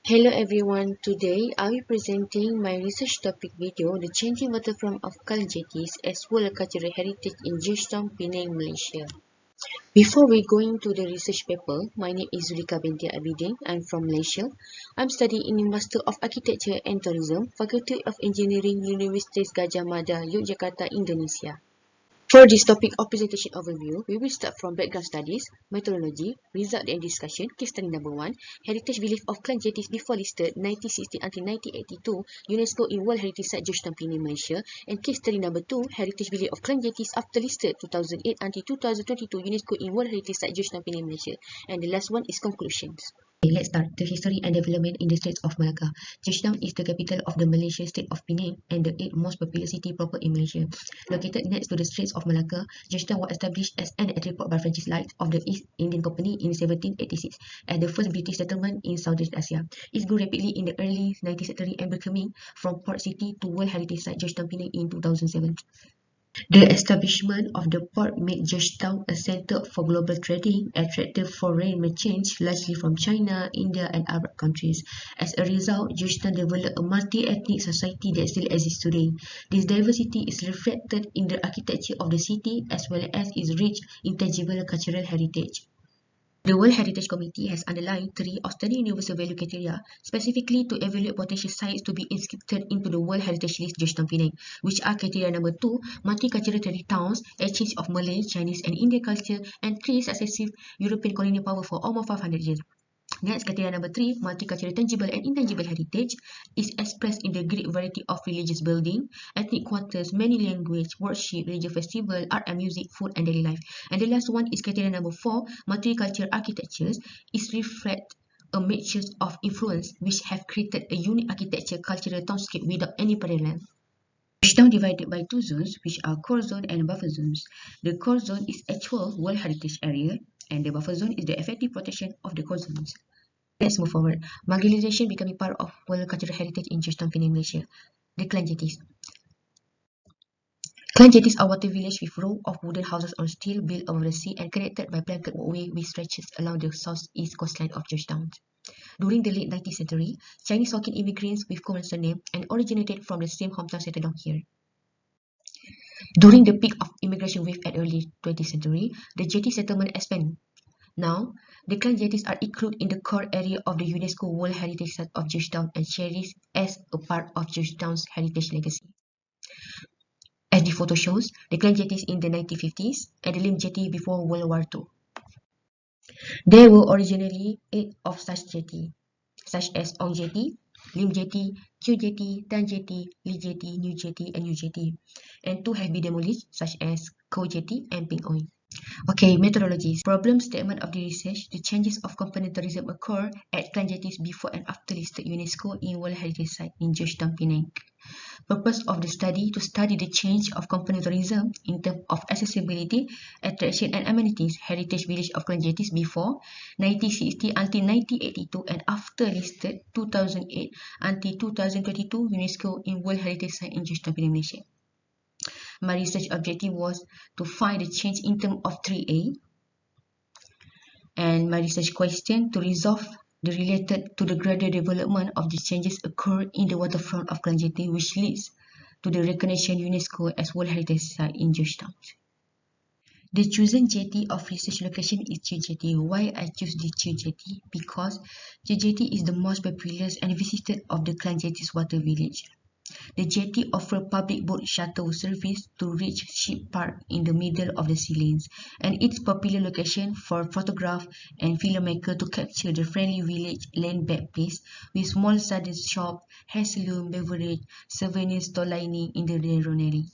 Hello everyone, today I will be presenting my research topic video, The Changing Waterfront of Jetties as World Cultural Heritage in Georgetown, Penang, Malaysia. Before we go into the research paper, my name is Zulyca Binti Abidin. I'm from Malaysia. I'm studying in the Master of Architecture and Tourism, Faculty of Engineering, University Gadjah, Mada, Yogyakarta, Indonesia. For this topic of presentation overview, we will start from background studies, methodology, result and discussion. Case study number 1, Heritage Belief of Clan Jetties before listed 1960 until 1982, UNESCO in World Heritage Site Georgetown, Penang, Malaysia. And case study number 2, Heritage Belief of Clan Jetties after listed 2008 until 2022, UNESCO in World Heritage Site Georgetown, Penang, Malaysia. And the last one is conclusions. Let's start the history and development in the Straits of Malacca. Georgetown is the capital of the Malaysian state of Penang and the 8th most populous city proper in Malaysia. Located next to the Straits of Malacca, Georgetown was established as an entrepot by Francis Light of the East Indian Company in 1786 as the first British settlement in Southeast Asia. It grew rapidly in the early 19th century and becoming from port city to World Heritage Site Georgetown, Penang in 2007. The establishment of the port made Georgetown a center for global trading, attracting foreign merchants largely from China, India, and Arab countries. As a result, Georgetown developed a multi-ethnic society that still exists today. This diversity is reflected in the architecture of the city as well as its rich, intangible cultural heritage. The World Heritage Committee has underlined 3 outstanding universal value criteria specifically to evaluate potential sites to be inscribed into the World Heritage List Georgetown, Penang, which are criteria number 2, multicultural towns, exchange of Malay, Chinese and Indian culture, and 3, successive European colonial power for almost 500 years. Next, criteria number 3, multicultural tangible and intangible heritage, is expressed in the great variety of religious building, ethnic quarters, many language, worship, religious festival, art and music, food and daily life. And the last one is criteria number 4, multicultural architectures, is reflect a mixture of influence which have created a unique architecture cultural townscape without any parallel. Georgetown divided by 2 zones, which are core zone and buffer zones. The core zone is actual World Heritage area, and the buffer zone is the effective protection of the core zones. Let's move forward. Marginalization becoming part of World Cultural Heritage in Georgetown, Penang, Malaysia. The Clan Jetties. Clan Jetties are water village with row of wooden houses on steel built over the sea and connected by blanket walkway which stretches along the southeast coastline of Georgetown. During the late 19th century, Chinese Hokkien immigrants with common surname and originated from the same hometown settled down here. During the peak of immigration wave at early 20th century, the jetty settlement expanded. Now, the Clan Jetties are included in the core area of the UNESCO World Heritage Site of Georgetown and cherished as a part of Georgetown's heritage legacy. As the photo shows, the Clan Jetties in the 1950s and the Lim Jetty before World War II. There were originally 8 of such jetties, such as Ong Jetty, Lim Jetty, Q Jetty, Tan Jetty, Lee Jetty, New Jetty, and U Jetty, and 2 have been demolished, such as Ko Jetty and Ping Oi. Okay, methodologies. Problem statement of the research. The changes of component tourism occur at Clan Jetties before and after listed UNESCO in World Heritage Site in Georgetown, Penang. Purpose of the study: to study the change of component tourism in terms of accessibility, attraction and amenities. Heritage village of Clan Jetties before 1960 until 1982 and after listed 2008 until 2022 UNESCO in World Heritage Site in Georgetown, Penang, Malaysia. My research objective was to find the change in terms of 3A, and my research question to resolve the related to the gradual development of the changes occurred in the waterfront of Clan Jetty, which leads to the recognition UNESCO as World Heritage Site in Georgetown. The chosen jetty of research location is Chu Jetty. Why I choose the Chu Jetty? Because Chu Jetty is the most populous and visited of the Clan Jetties water village. The jetty offers public boat shuttle service to reach ship park in the middle of the sea lanes, and its popular location for photograph and filmmaker to capture the friendly village land-back place with small sardine shop, hair salon, beverage, souvenir store lining in the narrow alley.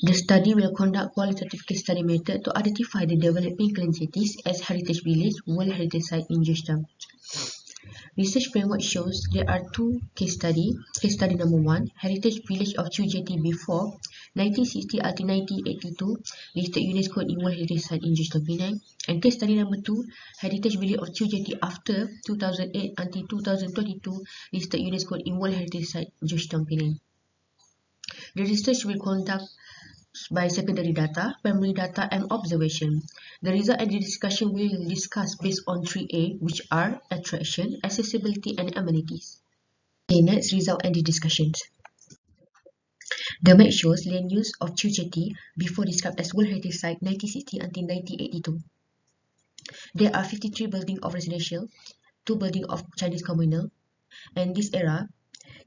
The study will conduct qualitative case study method to identify the developing Clan Jetties as heritage village, World Heritage Site in Georgetown. Research framework shows there are 2 case study. Case study number 1, Heritage Village of Chu Jetty before 1960 until 1982, listed UNESCO in World Heritage Site in Georgetown, Penang. And case study number 2, Heritage Village of Chu Jetty after 2008 until 2022, listed UNESCO in World Heritage Site Georgetown, Penang. The research will conduct by secondary data, primary data, and observation. The result and the discussion will discuss based on 3A, which are attraction, accessibility, and amenities. Okay, next result and the discussions. The map shows land use of Chu Jetty before described as World Heritage Site 1960 until 1982. There are 53 buildings of residential, 2 buildings of Chinese communal, and this era,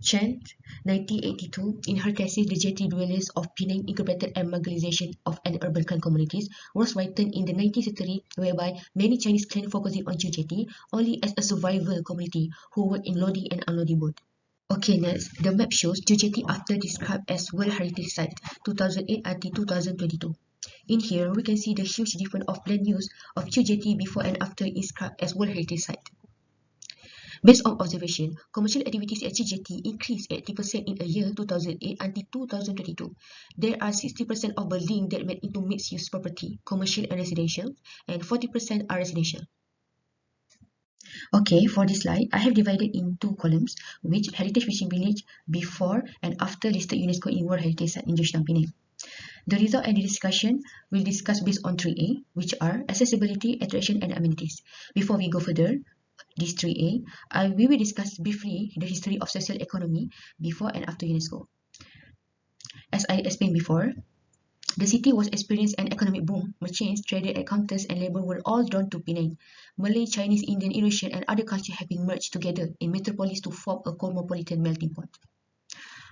Chen, 1982, in her thesis The Jetty Dwellers of Penang Incorporated and Marginalization of an Urban Clan Communities, was written in the 19th century, whereby many Chinese clans focusing on Chu Jetty only as a survival community who work in loading and unloading boat. Okay, next, the map shows Chu Jetty after described as World Heritage Site 2008 until 2022. In here, we can see the huge difference of land use of Chu Jetty before and after inscribed as World Heritage Site. Based on observation, commercial activities at Chu Jetty increased 80% in a year 2008 until 2022. There are 60% of buildings that made into mixed-use property, commercial and residential, and 40% are residential. Okay, for this slide, I have divided in 2 columns, which Heritage Fishing Village before and after listed UNESCO in World Heritage Site in Georgetown, Penang. The result and the discussion will discuss based on 3A, which are accessibility, attraction, and amenities. Before we go further, this 3A, we will discuss briefly the history of social economy before and after UNESCO. As I explained before, the city was experiencing an economic boom. Merchants, traders, accountants, and labor were all drawn to Penang. Malay, Chinese, Indian, Eurasian, and other cultures have been merged together in metropolis to form a cosmopolitan melting pot.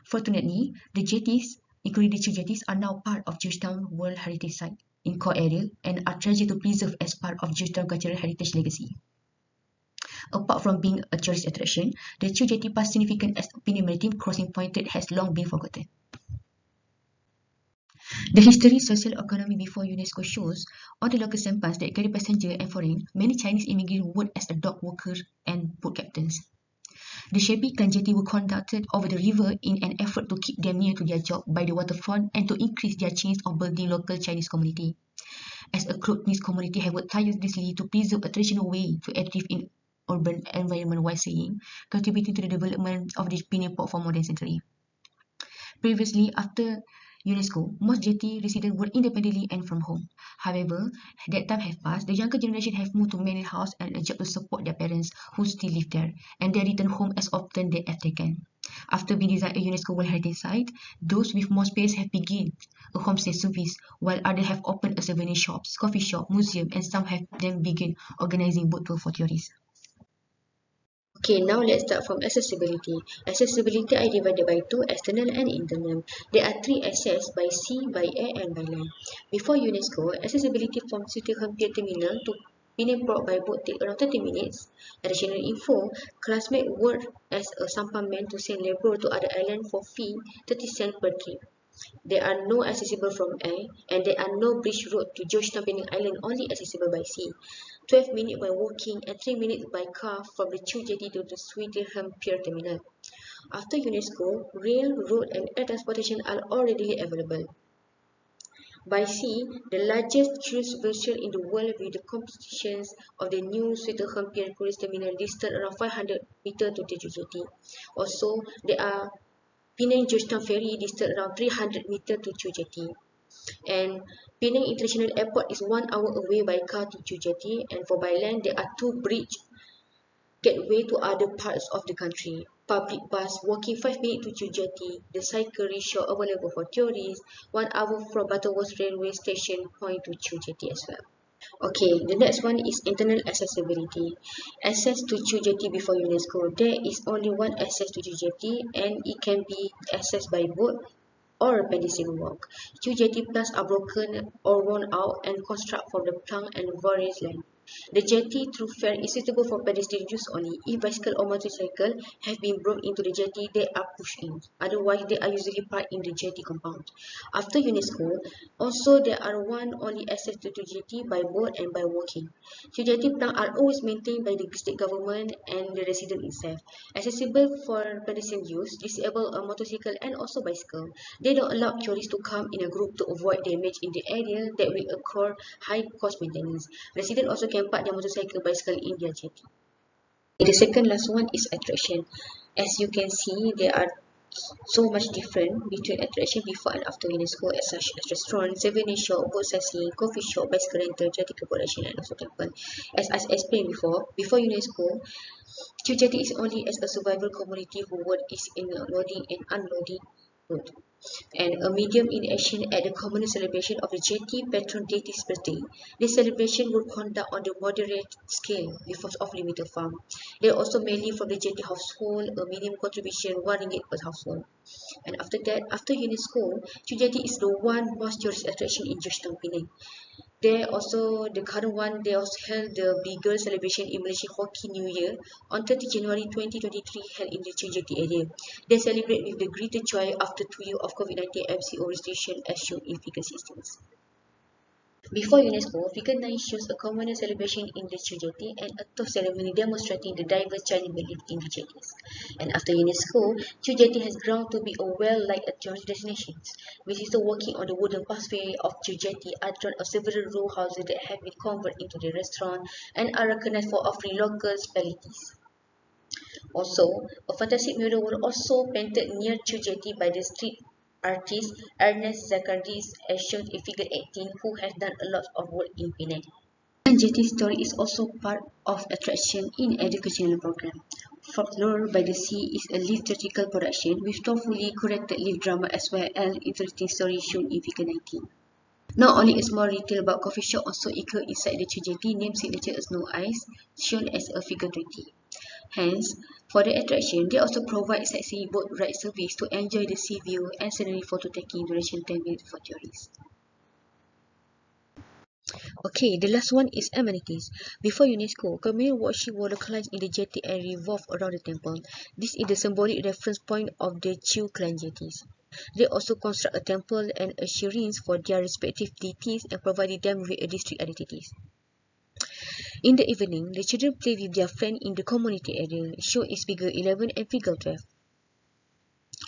Fortunately, the jetties, including the Chu Jetties, are now part of Georgetown World Heritage Site in core area and are treasured to preserve as part of Georgetown cultural heritage legacy. Apart from being a tourist attraction, the Chu Jetty past significance as a Penang maritime crossing point has long been forgotten. The history, social economy before UNESCO shows on the local sampans that carry passengers and foreign, many Chinese immigrants worked as a dock workers and boat captains. The shabby clan jetty were conducted over the river in an effort to keep them near to their job by the waterfront and to increase their chance of building local Chinese community. As a group, this community have worked tirelessly to preserve a traditional way to active in urban environment while saying, contributing to the development of the Penang port for more than a century. Previously, after UNESCO, most jetty residents work independently and from home. However, that time have passed, the younger generation have moved to manor house and a job to support their parents who still live there, and they return home as often as they can. After being designed a UNESCO World Heritage Site, those with more space have begun a homestay service, while others have opened a souvenir shops, coffee shop, museum, and some have then begun organizing boat tour for tourists. Okay, now let's start from accessibility. Accessibility are divided by 2, external and internal. There are 3 access by sea, by air, and by land. Before UNESCO, accessibility from Zulyca Pier Terminal to Penang Port by boat take around 30 minutes. Additional info, classmates work as a sampan man to send labour to other islands for fee 30 cents per trip. There are no accessible from air, and there are no bridge road to Georgetown Penang Island, only accessible by sea. 12 minutes by walking and 3 minutes by car from the Chu Jetty to the Swettenham Pier Terminal. After UNESCO, rail, road, and air transportation are already available. By sea, the largest cruise vessel in the world with the competitions of the new Swettenham Pier Cruise Terminal distant around 500 meters to the Chu Jetty. Also, there are Penang Georgetown Ferry distant around 300 meters to Chu Jetty. And Penang International Airport is 1 hour away by car to Chu Jetty, and for by land there are 2 bridge gateway to other parts of the country. Public bus walking 5 minutes to Chu Jetty, the cycle rickshaw available for tourists, 1 hour from Butterworth railway station point to Chu Jetty as well. Okay, the next one is internal accessibility. Access to Chu Jetty before UNESCO. There is only one access to Chu Jetty, and it can be accessed by boat or pedestrian walk. Chu Jetty planks are broken or worn out and construct from the plank and various land. The jetty thoroughfare is suitable for pedestrian use only. If bicycle or motorcycle have been brought into the jetty, they are pushed in. Otherwise, they are usually parked in the jetty compound. After UNESCO, also there are one only access to the jetty by boat and by walking. The jetty planks are always maintained by the state government and the resident itself. Accessible for pedestrian use, disabled a motorcycle and also bicycle. They don't allow tourists to come in a group to avoid damage in the area that will occur high cost maintenance. Residents also can park their motorcycle, bicycle in their jetty. The second last one is attraction. As you can see, there are so much different between attraction before and after UNESCO, such as restaurants, souvenir shop, boat sightseeing, coffee shop, bicycle rental, jetty accommodation, and also temple. As I explained before UNESCO, Jetty is only as a survival community whose work is in loading and unloading boat, and a medium in action at the communal celebration of the jetty patron deity's birthday. This celebration will conduct on the moderate scale because of limited fund. They also mainly from the jetty household, a minimum contribution RM1 per household. And after that, after UNESCO, Jetty is the one most tourist attraction in Georgetown, Penang. They also, the current one, they also held the bigger celebration in Malaysian Hockey New Year on 30 January 2023 held in the Jetty area. They celebrate with the greater joy after 2 years of COVID-19 MCO restriction as shown in figure 16. Before UNESCO, figure 9 shows a communal celebration in the Jetty and a toast ceremony demonstrating the diverse Chinese belief in the Jetties. And after UNESCO, Jetty has grown to be a well-liked tourist destination. Visitors walking on the wooden pathway of Jetty are drawn of several row houses that have been converted into the restaurant and are recognized for offering local specialties. Also, a fantastic mural was also painted near Jetty by the street artist Ernest Zaccharis, as shown in figure 18, who has done a lot of work in Penang. Jetty story is also part of attraction in educational program. Folklore by the Sea is a live theatrical production with thoughtfully corrected live drama as well as interesting story shown in figure 19. Not only a small retail but coffee shop also occur inside the Jetty named signature as No Ice, shown as a figure 20. Hence, for the attraction, they also provide sightseeing boat ride service to enjoy the sea view and scenery photo taking duration 10 minutes for tourists. Okay, the last one is amenities. Before UNESCO, communal washing was localized in the jetty and revolved around the temple. This is the symbolic reference point of the Chu clan jetties. They also construct a temple and a shrines for their respective deities and provided them with a district identities. In the evening, the children play with their friends in the community area, shown is figure 11 and figure 12.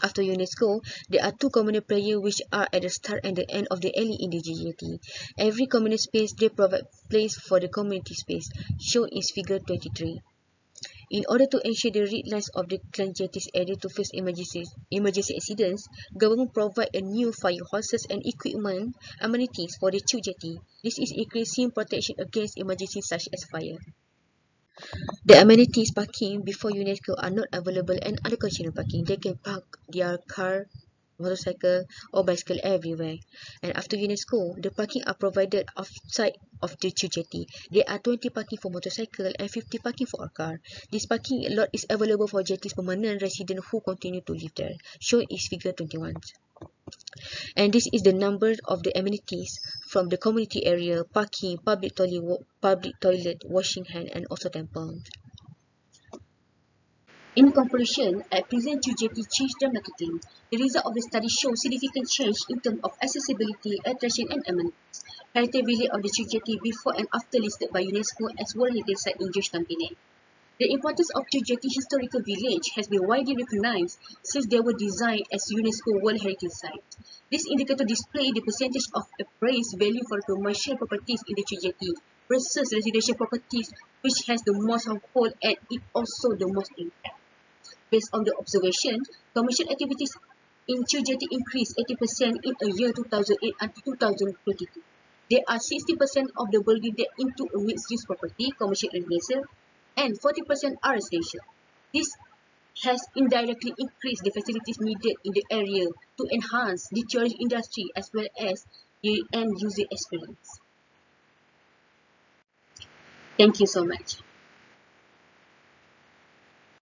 After UNESCO, there are two communal players which are at the start and the end of the alley in the jetty. Every communal space they provide place for the community space, shown is figure 23. In order to ensure the red lines of the clan jetties area to face emergency accidents, government provide a new fire hoses and equipment amenities for the Chu jetty. This is increasing protection against emergencies such as fire. The amenities parking before UNESCO are not available and unconditional parking. They can park their car, motorcycle or bicycle everywhere. And after UNESCO, the parking are provided outside of the jetty. There are 20 parking for motorcycle and 50 parking for a car. This parking lot is available for jetties permanent residents who continue to live there. Shown is figure 21. And this is the number of the amenities from the community area, parking, public toilet, washing hand, and also temple. In conclusion, I present you Jetty change dramatically. The result of the study shows significant change in terms of accessibility, attraction, and amenities. Heritage village of the Jetty before and after listed by UNESCO as World Heritage Site in Georgetown, Penang. The importance of Jetty Historical Village has been widely recognized since they were designed as UNESCO World Heritage Site. This indicator displays the percentage of appraised value for commercial properties in the Jetty versus residential properties, which has the most household and it also the most impact. Based on the observation, commercial activities in Jetty increased 80% in a year 2008 until 2022. There are 60% of the building that into a mixed-use property, commercial and residential, and 40% are residential. This has indirectly increased the facilities needed in the area to enhance the tourism industry as well as the end user experience. Thank you so much.